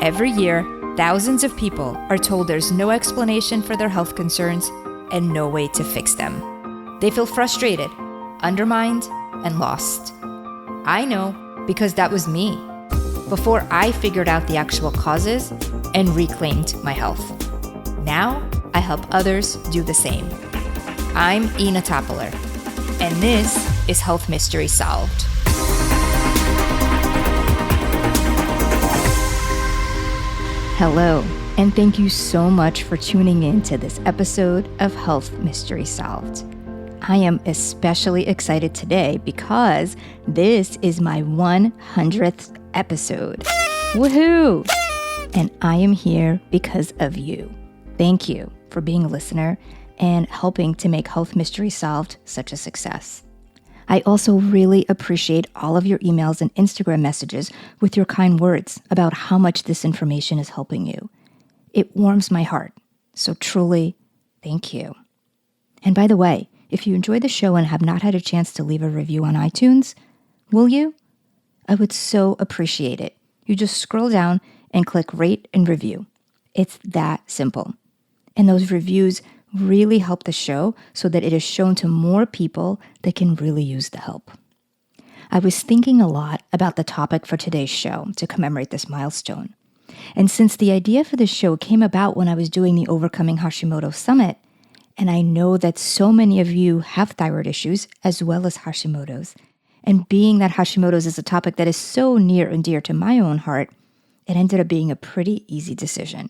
Every year, thousands of people are told there's no explanation for their health concerns and no way to fix them. They feel frustrated, undermined, and lost. I know because that was me before I figured out the actual causes and reclaimed my health. Now, I help others do the same. I'm Ina Toppler, and this is Health Mystery Solved. Hello, and thank you so much for tuning in to this episode of Health Mystery Solved. I am especially excited today because this is my 100th episode. Woohoo! And I am here because of you. Thank you for being a listener and helping to make Health Mystery Solved such a success. I also really appreciate all of your emails and Instagram messages with your kind words about how much this information is helping you. It warms my heart. So truly, thank you. And by the way, if you enjoy the show and have not had a chance to leave a review on iTunes, will you? I would so appreciate it. You just scroll down and click rate and review. It's that simple. And those reviews really help the show so that it is shown to more people that can really use the help. I was thinking a lot about the topic for today's show to commemorate this milestone. And since the idea for this show came about when I was doing the Overcoming Hashimoto Summit, and I know that so many of you have thyroid issues as well as Hashimoto's. And being that Hashimoto's is a topic that is so near and dear to my own heart, it ended up being a pretty easy decision.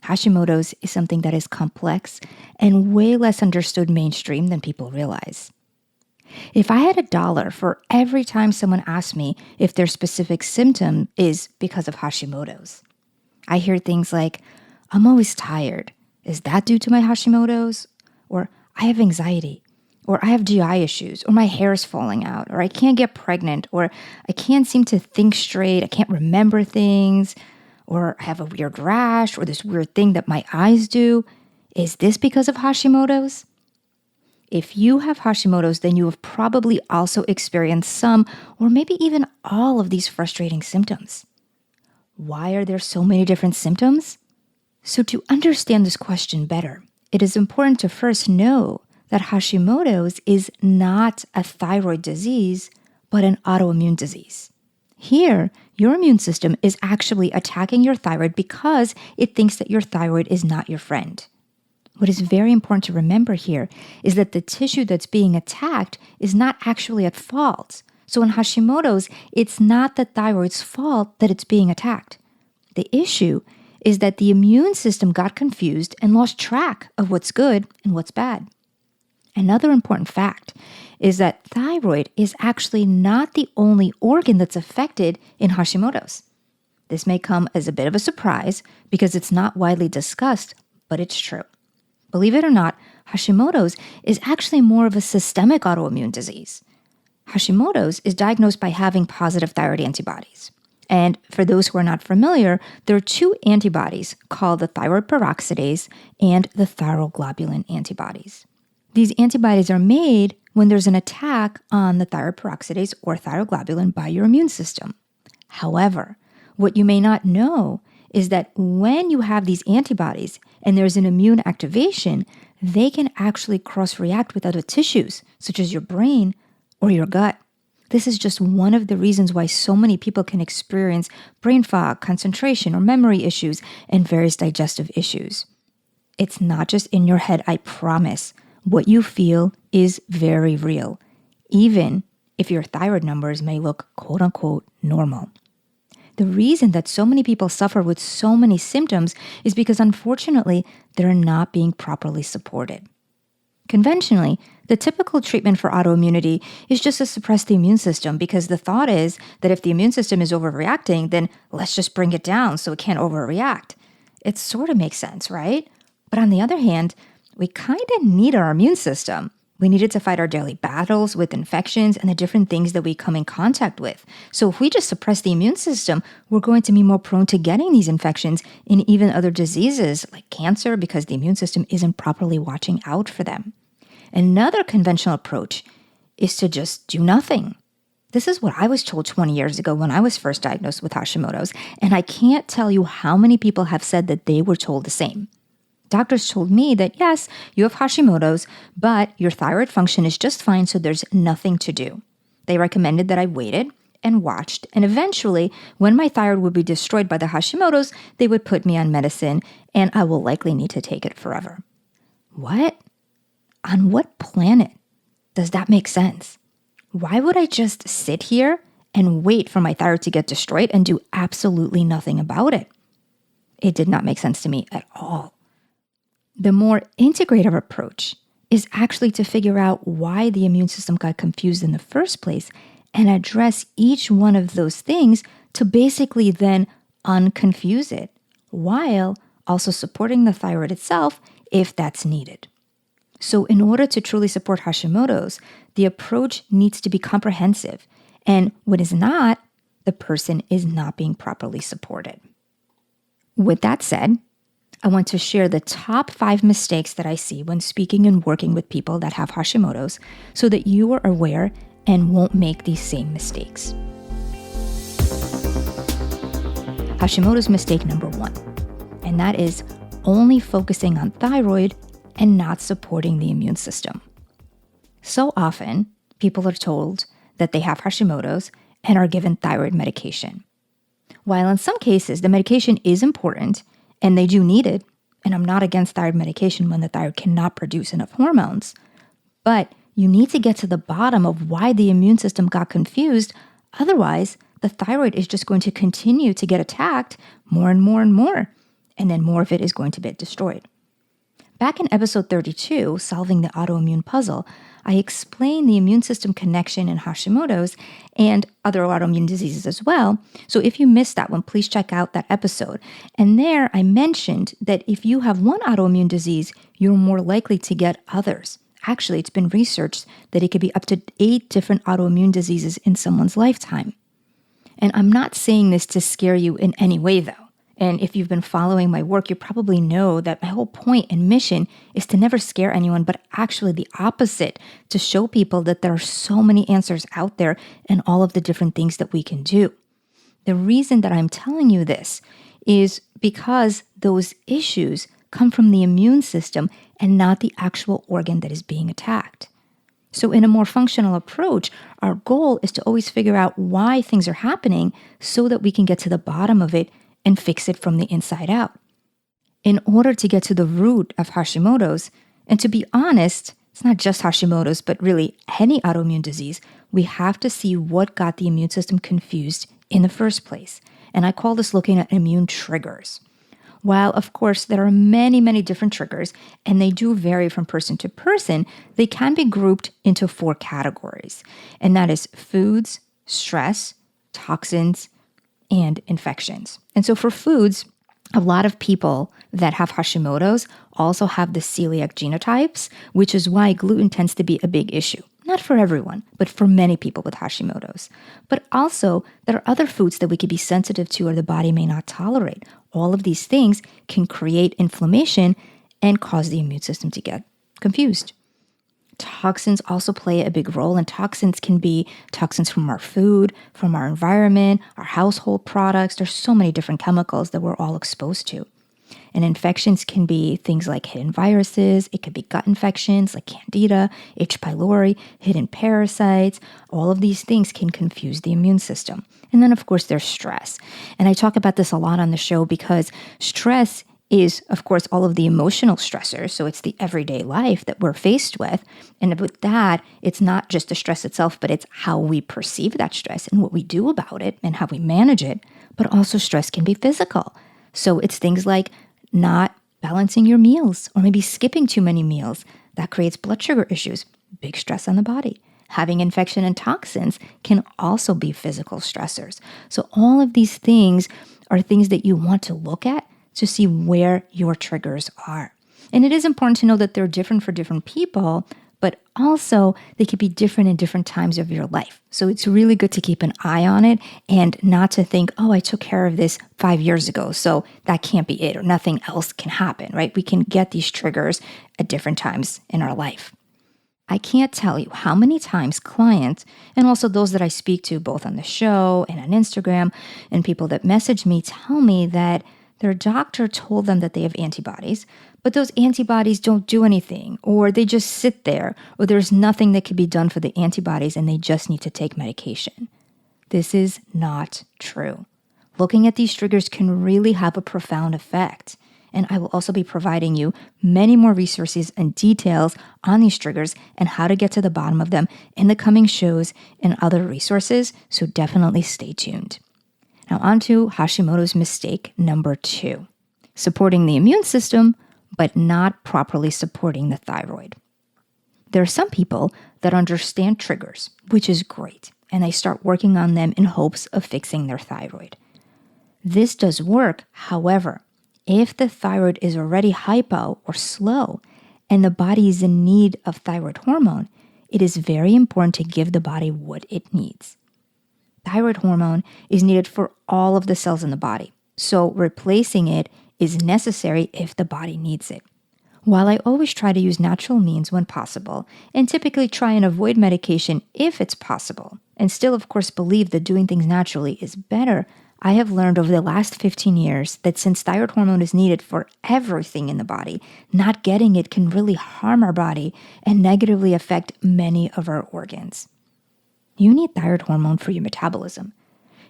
Hashimoto's is something that is complex and way less understood mainstream than people realize. If I had $1 for every time someone asked me if their specific symptom is because of Hashimoto's, I hear things like, I'm always tired. Is that due to my Hashimoto's? Or I have anxiety, or I have GI issues, or my hair is falling out, or I can't get pregnant, or I can't seem to think straight, I can't remember things, or I have a weird rash, or this weird thing that my eyes do. Is this because of Hashimoto's? If you have Hashimoto's, then you have probably also experienced some, or maybe even all of these frustrating symptoms. Why are there so many different symptoms? So to understand this question better, it is important to first know that Hashimoto's is not a thyroid disease, but an autoimmune disease. Here, your immune system is actually attacking your thyroid because it thinks that your thyroid is not your friend. What is very important to remember here is that the tissue that's being attacked is not actually at fault. So in Hashimoto's, it's not the thyroid's fault that it's being attacked. The issue is that the immune system got confused and lost track of what's good and what's bad. Another important fact is that thyroid is actually not the only organ that's affected in Hashimoto's. This may come as a bit of a surprise because it's not widely discussed, but it's true. Believe it or not, Hashimoto's is actually more of a systemic autoimmune disease. Hashimoto's is diagnosed by having positive thyroid antibodies. And for those who are not familiar, there are two antibodies called the thyroid peroxidase and the thyroglobulin antibodies. These antibodies are made when there's an attack on the thyroid peroxidase or thyroglobulin by your immune system. However, what you may not know is that when you have these antibodies and there's an immune activation, they can actually cross-react with other tissues, such as your brain or your gut. This is just one of the reasons why so many people can experience brain fog, concentration, or memory issues, and various digestive issues. It's not just in your head, I promise. What you feel is very real, even if your thyroid numbers may look quote-unquote normal. The reason that so many people suffer with so many symptoms is because, unfortunately, they're not being properly supported. Conventionally, the typical treatment for autoimmunity is just to suppress the immune system because the thought is that if the immune system is overreacting, then let's just bring it down so it can't overreact. It sort of makes sense, right? But on the other hand, we kind of need our immune system. We need it to fight our daily battles with infections and the different things that we come in contact with. So if we just suppress the immune system, we're going to be more prone to getting these infections and even other diseases like cancer because the immune system isn't properly watching out for them. Another conventional approach is to just do nothing. This is what I was told 20 years ago when I was first diagnosed with Hashimoto's, and I can't tell you how many people have said that they were told the same. Doctors told me that yes, you have Hashimoto's, but your thyroid function is just fine, so there's nothing to do. They recommended that I waited and watched, and eventually, when my thyroid would be destroyed by the Hashimoto's, they would put me on medicine, and I will likely need to take it forever. What? On what planet does that make sense? Why would I just sit here and wait for my thyroid to get destroyed and do absolutely nothing about it? It did not make sense to me at all. The more integrative approach is actually to figure out why the immune system got confused in the first place and address each one of those things to basically then unconfuse it, while also supporting the thyroid itself if that's needed. So in order to truly support Hashimoto's, the approach needs to be comprehensive. And when it's not, the person is not being properly supported. With that said, I want to share the top 5 mistakes that I see when speaking and working with people that have Hashimoto's so that you are aware and won't make these same mistakes. Hashimoto's mistake number 1, and that is only focusing on thyroid and not supporting the immune system. So often, people are told that they have Hashimoto's and are given thyroid medication. While in some cases, the medication is important and they do need it, and I'm not against thyroid medication when the thyroid cannot produce enough hormones, but you need to get to the bottom of why the immune system got confused. Otherwise, the thyroid is just going to continue to get attacked more and more and more, and then more of it is going to get destroyed. Back in episode 32, Solving the Autoimmune Puzzle, I explained the immune system connection in Hashimoto's and other autoimmune diseases as well. So if you missed that one, please check out that episode. And there I mentioned that if you have one autoimmune disease, you're more likely to get others. Actually, it's been researched that it could be up to 8 different autoimmune diseases in someone's lifetime. And I'm not saying this to scare you in any way, though. And if you've been following my work, you probably know that my whole point and mission is to never scare anyone, but actually the opposite, to show people that there are so many answers out there and all of the different things that we can do. The reason that I'm telling you this is because those issues come from the immune system and not the actual organ that is being attacked. So in a more functional approach, our goal is to always figure out why things are happening so that we can get to the bottom of it and fix it from the inside out. In order to get to the root of Hashimoto's, and to be honest, it's not just Hashimoto's, but really any autoimmune disease, we have to see what got the immune system confused in the first place. And I call this looking at immune triggers. While, of course, there are many, many different triggers, and they do vary from person to person, they can be grouped into 4 categories. And that is foods, stress, toxins, and infections. And so for foods, a lot of people that have Hashimoto's also have the celiac genotypes, which is why gluten tends to be a big issue. Not for everyone, but for many people with Hashimoto's. But also, there are other foods that we could be sensitive to or the body may not tolerate. All of these things can create inflammation and cause the immune system to get confused. Toxins also play a big role, and toxins can be toxins from our food, from our environment, our household products. There's so many different chemicals that we're all exposed to. And infections can be things like hidden viruses. It could be gut infections like Candida, H. pylori, hidden parasites. All of these things can confuse the immune system. And then, of course, there's stress. And I talk about this a lot on the show because stress is, of course, all of the emotional stressors. So it's the everyday life that we're faced with. And with that, it's not just the stress itself, but it's how we perceive that stress and what we do about it and how we manage it. But also stress can be physical. So it's things like not balancing your meals or maybe skipping too many meals. That creates blood sugar issues, big stress on the body. Having infection and toxins can also be physical stressors. So all of these things are things that you want to look at to see where your triggers are. And it is important to know that they're different for different people, but also they could be different in different times of your life. So it's really good to keep an eye on it and not to think, oh, I took care of this 5 years ago, so that can't be it or nothing else can happen, right? We can get these triggers at different times in our life. I can't tell you how many times clients, and also those that I speak to both on the show and on Instagram, and people that message me tell me that their doctor told them that they have antibodies, but those antibodies don't do anything, or they just sit there, or there's nothing that can be done for the antibodies and they just need to take medication. This is not true. Looking at these triggers can really have a profound effect. And I will also be providing you many more resources and details on these triggers and how to get to the bottom of them in the coming shows and other resources, so definitely stay tuned. Now on to Hashimoto's mistake number 2, supporting the immune system, but not properly supporting the thyroid. There are some people that understand triggers, which is great, and they start working on them in hopes of fixing their thyroid. This does work, however, if the thyroid is already hypo or slow and the body is in need of thyroid hormone, it is very important to give the body what it needs. Thyroid hormone is needed for all of the cells in the body, so replacing it is necessary if the body needs it. While I always try to use natural means when possible, and typically try and avoid medication if it's possible, and still of course believe that doing things naturally is better, I have learned over the last 15 years that since thyroid hormone is needed for everything in the body, not getting it can really harm our body and negatively affect many of our organs. You need thyroid hormone for your metabolism.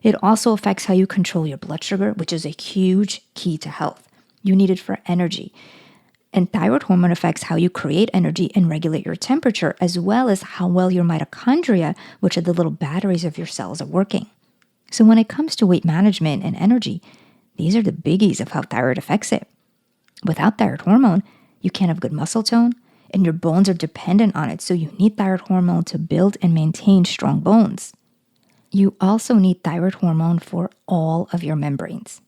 It also affects how you control your blood sugar, which is a huge key to health. You need it for energy. And thyroid hormone affects how you create energy and regulate your temperature, as well as how well your mitochondria, which are the little batteries of your cells, are working. So when it comes to weight management and energy, these are the biggies of how thyroid affects it. Without thyroid hormone, you can't have good muscle tone, and your bones are dependent on it, so you need thyroid hormone to build and maintain strong bones. You also need thyroid hormone for all of your membranes.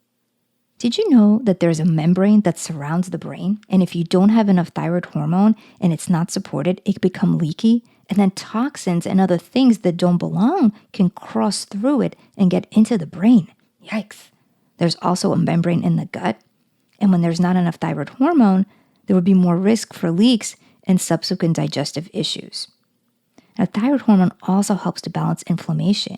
Did you know that there's a membrane that surrounds the brain, and if you don't have enough thyroid hormone and it's not supported, it can become leaky, and then toxins and other things that don't belong can cross through it and get into the brain. Yikes. There's also a membrane in the gut, and when there's not enough thyroid hormone, there would be more risk for leaks and subsequent digestive issues. Now, thyroid hormone also helps to balance inflammation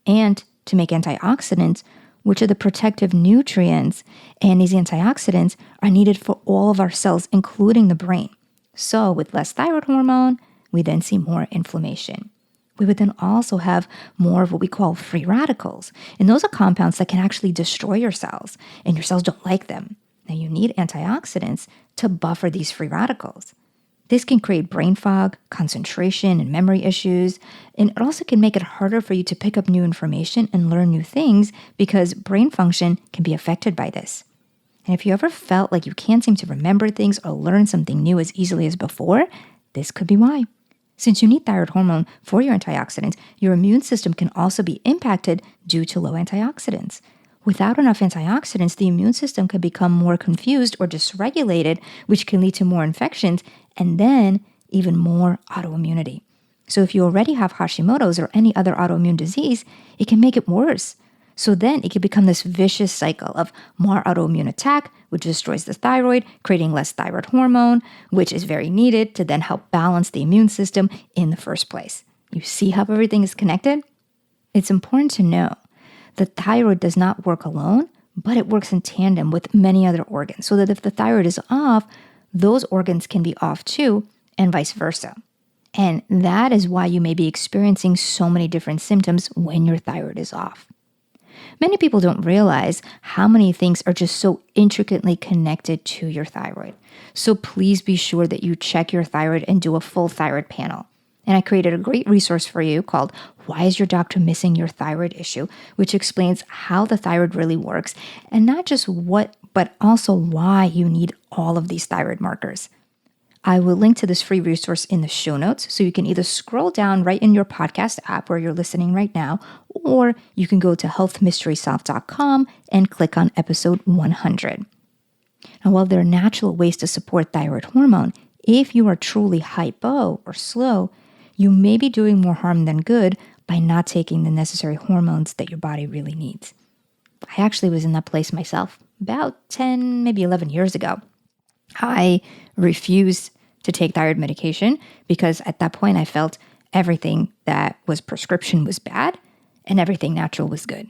and to make antioxidants, which are the protective nutrients, and these antioxidants are needed for all of our cells, including the brain. So with less thyroid hormone, we then see more inflammation. We would then also have more of what we call free radicals. And those are compounds that can actually destroy your cells, and your cells don't like them. Now you need antioxidants to buffer these free radicals. This can create brain fog, concentration, and memory issues. And it also can make it harder for you to pick up new information and learn new things because brain function can be affected by this. And if you ever felt like you can't seem to remember things or learn something new as easily as before, this could be why. Since you need thyroid hormone for your antioxidants, your immune system can also be impacted due to low antioxidants. Without enough antioxidants, the immune system can become more confused or dysregulated, which can lead to more infections and then even more autoimmunity. So if you already have Hashimoto's or any other autoimmune disease, it can make it worse. So then it can become this vicious cycle of more autoimmune attack, which destroys the thyroid, creating less thyroid hormone, which is very needed to then help balance the immune system in the first place. You see how everything is connected? It's important to know the thyroid does not work alone, but it works in tandem with many other organs, so that if the thyroid is off, those organs can be off too, and vice versa. And that is why you may be experiencing so many different symptoms when your thyroid is off. Many people don't realize how many things are just so intricately connected to your thyroid. So please be sure that you check your thyroid and do a full thyroid panel. And I created a great resource for you called Why is Your Doctor Missing Your Thyroid Issue?, which explains how the thyroid really works and not just what, but also why you need all of these thyroid markers. I will link to this free resource in the show notes, so you can either scroll down right in your podcast app where you're listening right now, or you can go to healthmysterysolved.com and click on episode 100. Now, while there are natural ways to support thyroid hormone, if you are truly hypo or slow, you may be doing more harm than good by not taking the necessary hormones that your body really needs. I actually was in that place myself about 10, maybe 11 years ago. I refused to take thyroid medication because at that point I felt everything that was prescription was bad and everything natural was good.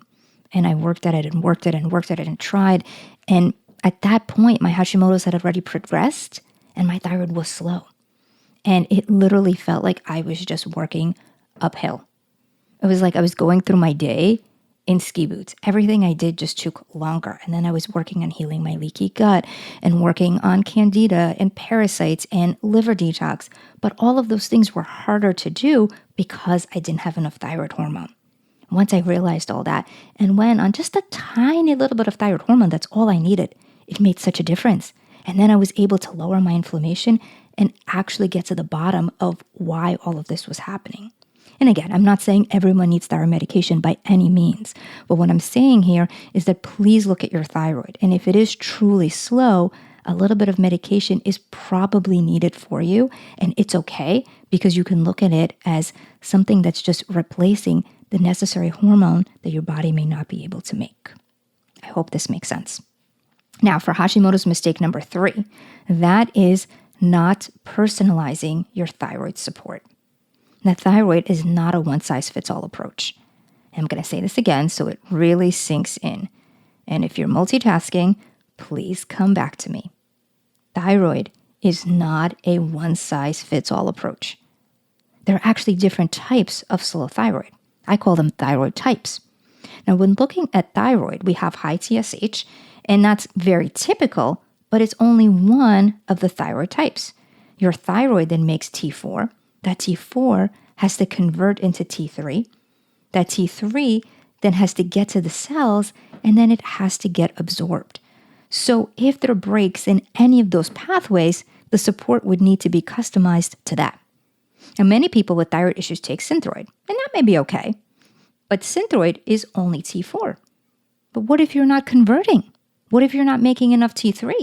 And I worked at it and worked at it and worked at it and tried. And at that point, my Hashimoto's had already progressed and my thyroid was slow. And it literally felt like I was just working uphill. It was like I was going through my day in ski boots. Everything I did just took longer. And then I was working on healing my leaky gut and working on candida and parasites and liver detox. But all of those things were harder to do because I didn't have enough thyroid hormone. Once I realized all that and went on just a tiny little bit of thyroid hormone, that's all I needed. It made such a difference. And then I was able to lower my inflammation and actually get to the bottom of why all of this was happening. And again, I'm not saying everyone needs thyroid medication by any means. But what I'm saying here is that please look at your thyroid. And if it is truly slow, a little bit of medication is probably needed for you. And it's okay because you can look at it as something that's just replacing the necessary hormone that your body may not be able to make. I hope this makes sense. Now, for Hashimoto's mistake number 3, that is not personalizing your thyroid support. Now, thyroid is not a one-size-fits-all approach. I'm going to say this again so it really sinks in. And if you're multitasking, please come back to me. Thyroid is not a one-size-fits-all approach. There are actually different types of slow thyroid. I call them thyroid types. Now, when looking at thyroid, we have high TSH, and that's very typical, but it's only one of the thyroid types. Your thyroid then makes T4. That T4 has to convert into T3. That T3 then has to get to the cells, and then it has to get absorbed. So if there are breaks in any of those pathways, the support would need to be customized to that. Now, many people with thyroid issues take Synthroid, and that may be okay. But Synthroid is only T4. But what if you're not converting? What if you're not making enough T3?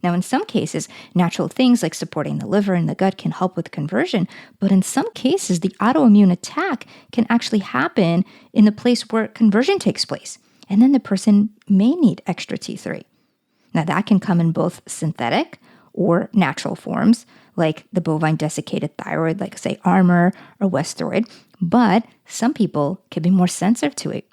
Now, in some cases, natural things like supporting the liver and the gut can help with conversion. But in some cases, the autoimmune attack can actually happen in the place where conversion takes place. And then the person may need extra T3. Now, that can come in both synthetic or natural forms, like the bovine desiccated thyroid, like say Armour or Westheroid. But some people can be more sensitive to it.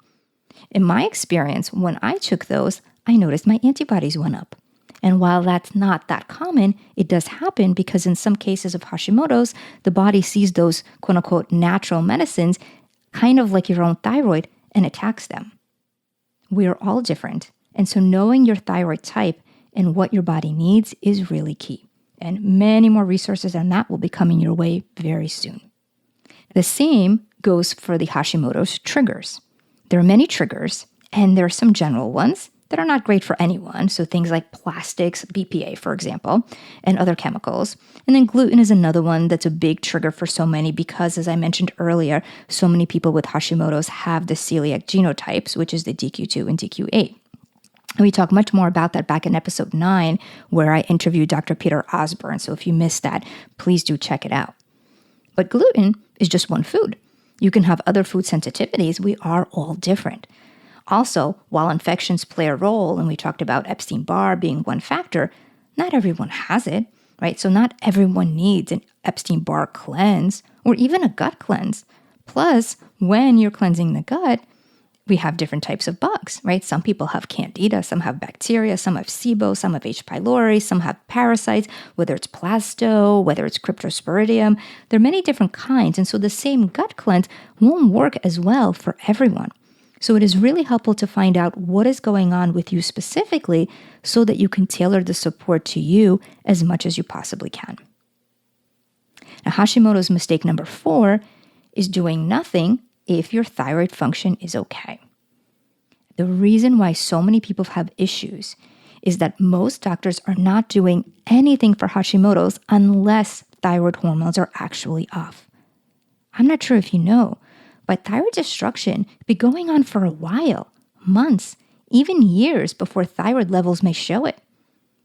In my experience, when I took those, I noticed my antibodies went up. And while that's not that common, it does happen because in some cases of Hashimoto's, the body sees those quote unquote natural medicines kind of like your own thyroid and attacks them. We are all different. And so knowing your thyroid type and what your body needs is really key. And many more resources on that will be coming your way very soon. The same goes for the Hashimoto's triggers. There are many triggers, and there are some general ones that are not great for anyone. So things like plastics, BPA, for example, and other chemicals. And then gluten is another one that's a big trigger for so many because, as I mentioned earlier, so many people with Hashimoto's have the celiac genotypes, which is the DQ2 and DQ8. And we talk much more about that back in episode 9, where I interviewed Dr. Peter Osborne. So if you missed that, please do check it out. But gluten is just one food. You can have other food sensitivities. We are all different. Also, while infections play a role, and we talked about Epstein-Barr being one factor, not everyone has it, right? So not everyone needs an Epstein-Barr cleanse or even a gut cleanse. Plus, when you're cleansing the gut, we have different types of bugs, right? Some people have candida, some have bacteria, some have SIBO, some have H. pylori, some have parasites, whether it's plasto, whether it's cryptosporidium. There are many different kinds, and so the same gut cleanse won't work as well for everyone. So it is really helpful to find out what is going on with you specifically so that you can tailor the support to you as much as you possibly can. Now, Hashimoto's mistake number 4 is doing nothing if your thyroid function is okay. The reason why so many people have issues is that most doctors are not doing anything for Hashimoto's unless thyroid hormones are actually off. I'm not sure if you know, but thyroid destruction can be going on for a while, months, even years before thyroid levels may show it.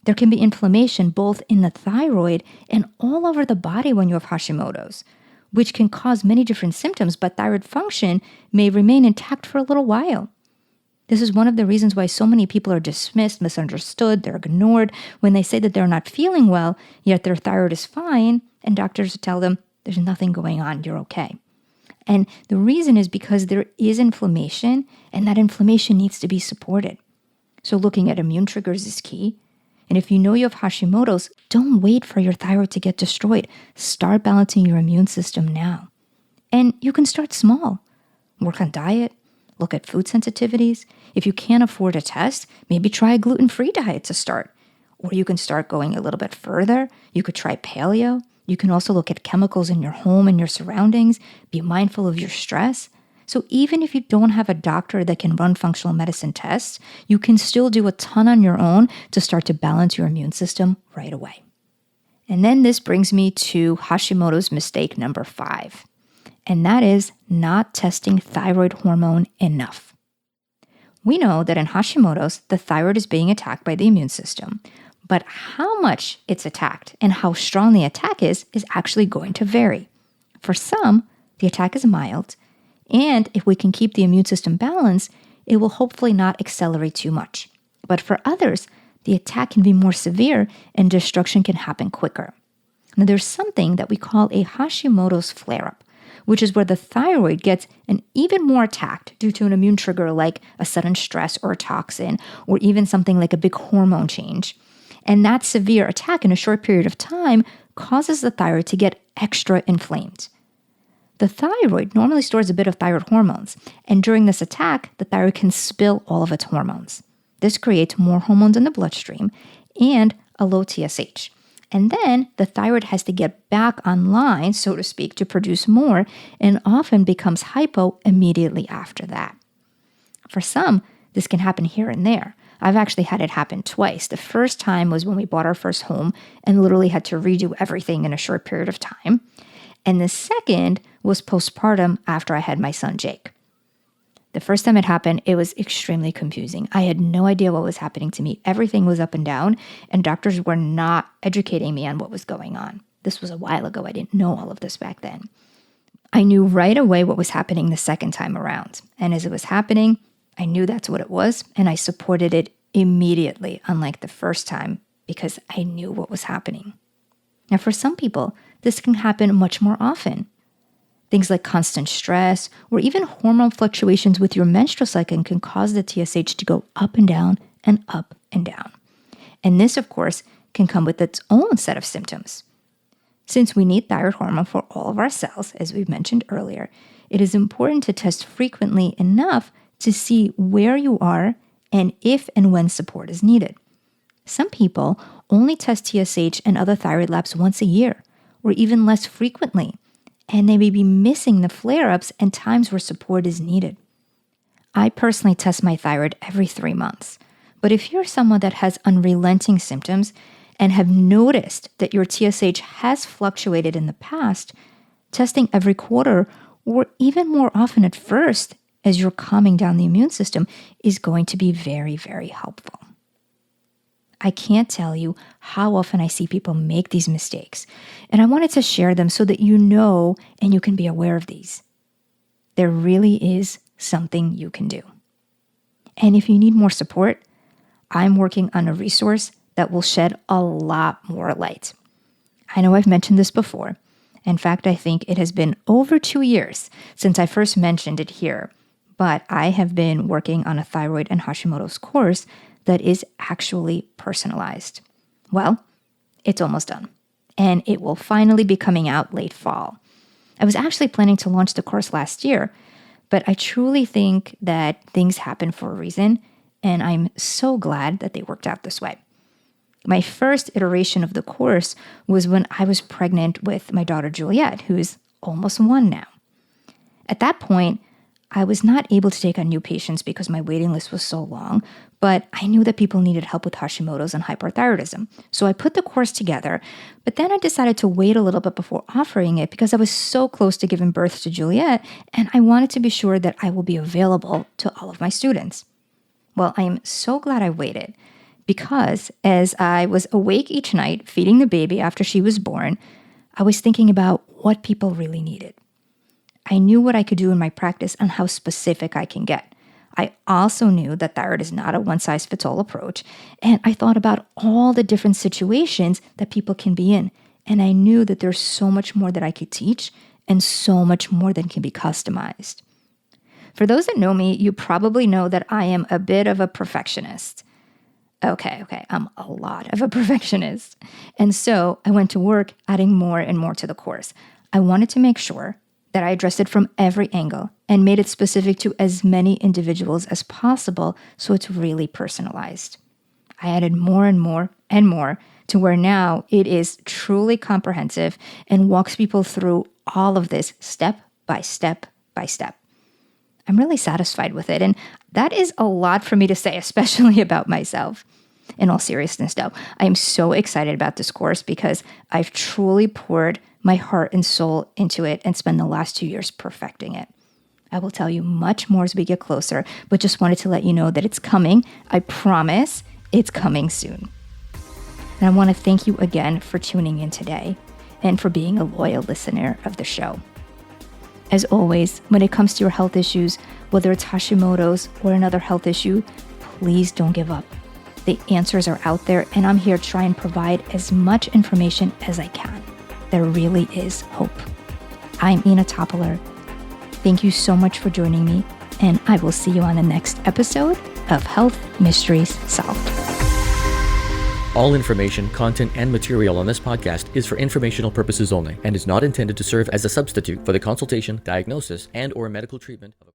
There can be inflammation both in the thyroid and all over the body when you have Hashimoto's, which can cause many different symptoms, but thyroid function may remain intact for a little while. This is one of the reasons why so many people are dismissed, misunderstood, they're ignored when they say that they're not feeling well, yet their thyroid is fine, and doctors tell them there's nothing going on, you're okay. And the reason is because there is inflammation, and that inflammation needs to be supported. So looking at immune triggers is key. And if you know you have Hashimoto's, don't wait for your thyroid to get destroyed. Start balancing your immune system now. And you can start small. Work on diet. Look at food sensitivities. If you can't afford a test, maybe try a gluten-free diet to start. Or you can start going a little bit further. You could try paleo. You can also look at chemicals in your home and your surroundings. Be mindful of your stress. So even if you don't have a doctor that can run functional medicine tests, you can still do a ton on your own to start to balance your immune system right away. And then this brings me to Hashimoto's mistake number 5. And that is not testing thyroid hormone enough. We know that in Hashimoto's, the thyroid is being attacked by the immune system, but how much it's attacked and how strong the attack is actually going to vary. For some, the attack is mild, and if we can keep the immune system balanced, it will hopefully not accelerate too much. But for others, the attack can be more severe and destruction can happen quicker. Now, there's something that we call a Hashimoto's flare-up, which is where the thyroid gets an even more attacked due to an immune trigger like a sudden stress or a toxin, or even something like a big hormone change. And that severe attack in a short period of time causes the thyroid to get extra inflamed. The thyroid normally stores a bit of thyroid hormones, and during this attack, the thyroid can spill all of its hormones. This creates more hormones in the bloodstream and a low TSH. And then the thyroid has to get back online, so to speak, to produce more, and often becomes hypo immediately after that. For some, this can happen here and there. I've actually had it happen twice. The first time was when we bought our first home and literally had to redo everything in a short period of time. And the second was postpartum after I had my son, Jake. The first time it happened, it was extremely confusing. I had no idea what was happening to me. Everything was up and down, and doctors were not educating me on what was going on. This was a while ago. I didn't know all of this back then. I knew right away what was happening the second time around. And as it was happening, I knew that's what it was, and I supported it immediately, unlike the first time, because I knew what was happening. Now, for some people, this can happen much more often. Things like constant stress or even hormone fluctuations with your menstrual cycle can cause the TSH to go up and down and up and down. And this, of course, can come with its own set of symptoms. Since we need thyroid hormone for all of our cells, as we've mentioned earlier, it is important to test frequently enough to see where you are and if and when support is needed. Some people only test TSH and other thyroid labs once a year, or even less frequently, and they may be missing the flare-ups and times where support is needed. I personally test my thyroid every 3 months, but if you're someone that has unrelenting symptoms and have noticed that your TSH has fluctuated in the past, testing every quarter or even more often at first as you're calming down the immune system is going to be very, very helpful. I can't tell you how often I see people make these mistakes, and I wanted to share them so that you know and you can be aware of these. There really is something you can do. And if you need more support, I'm working on a resource that will shed a lot more light. I know I've mentioned this before. In fact, I think it has been over 2 years since I first mentioned it here, but I have been working on a thyroid and Hashimoto's course that is actually personalized. Well, it's almost done, and it will finally be coming out late fall. I was actually planning to launch the course last year, but I truly think that things happen for a reason, and I'm so glad that they worked out this way. My first iteration of the course was when I was pregnant with my daughter Juliet, who is almost 1 now. At that point, I was not able to take on new patients because my waiting list was so long, but I knew that people needed help with Hashimoto's and hypothyroidism. So I put the course together, but then I decided to wait a little bit before offering it because I was so close to giving birth to Juliet, and I wanted to be sure that I will be available to all of my students. Well, I am so glad I waited because as I was awake each night feeding the baby after she was born, I was thinking about what people really needed. I knew what I could do in my practice and how specific I can get. I also knew that thyroid is not a one-size-fits-all approach, and I thought about all the different situations that people can be in, and I knew that there's so much more that I could teach and so much more that can be customized. For those that know me, you probably know that I am a bit of a perfectionist. Okay, I'm a lot of a perfectionist. And so I went to work adding more and more to the course. I wanted to make sure that I addressed it from every angle and made it specific to as many individuals as possible so it's really personalized. I added more and more and more to where now it is truly comprehensive and walks people through all of this step by step by step. I'm really satisfied with it, and that is a lot for me to say, especially about myself. In all seriousness, though, I am so excited about this course because I've truly poured my heart and soul into it and spent the last 2 years perfecting it. I will tell you much more as we get closer, but just wanted to let you know that it's coming. I promise it's coming soon. And I want to thank you again for tuning in today and for being a loyal listener of the show. As always, when it comes to your health issues, whether it's Hashimoto's or another health issue, please don't give up. The answers are out there, and I'm here to try and provide as much information as I can. There really is hope. I'm Ina Topoler. Thank you so much for joining me, and I will see you on the next episode of Health Mysteries Solved. All information, content, and material on this podcast is for informational purposes only and is not intended to serve as a substitute for the consultation, diagnosis, and/or medical treatment of